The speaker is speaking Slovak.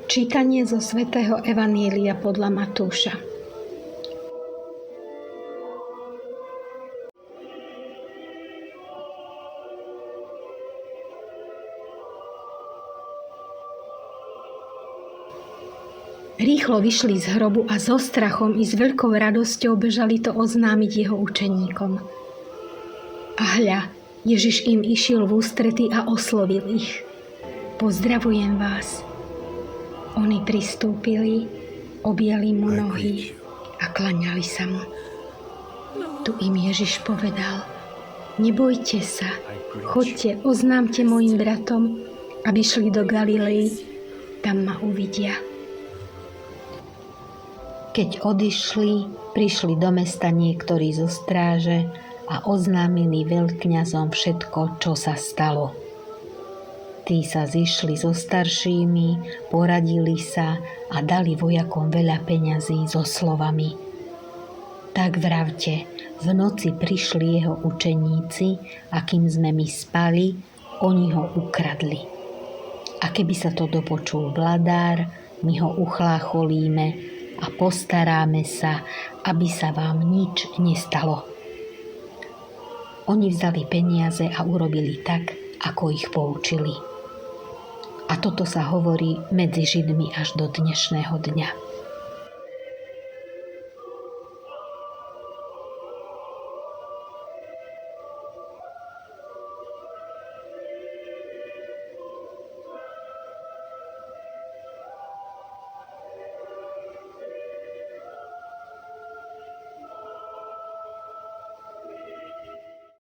Čítanie zo svätého Evanjelia podľa Matúša. Rýchlo vyšli z hrobu a so strachom i s veľkou radosťou bežali to oznámiť jeho učeníkom. A hľa, Ježiš im išiel v ústrety a oslovil ich. Pozdravujem vás. Oni pristúpili, objali mu nohy a klaňali sa mu. Tu im Ježiš povedal: Nebojte sa, choďte, oznámte mojim bratom, aby šli do Galilei, tam ma uvidia. Keď odišli, prišli do mesta niektorí zo stráže a oznámili veľkňazom všetko, čo sa stalo. Tí sa zišli so staršími, poradili sa a dali vojakom veľa peňazí so slovami: Tak vravte, v noci prišli jeho učeníci a kým sme my spali, oni ho ukradli. A keby sa to dopočul vladár, my ho uchlácholíme a postaráme sa, aby sa vám nič nestalo. Oni vzali peniaze a urobili tak, ako ich poučili. A toto sa hovorí medzi Židmi až do dnešného dňa.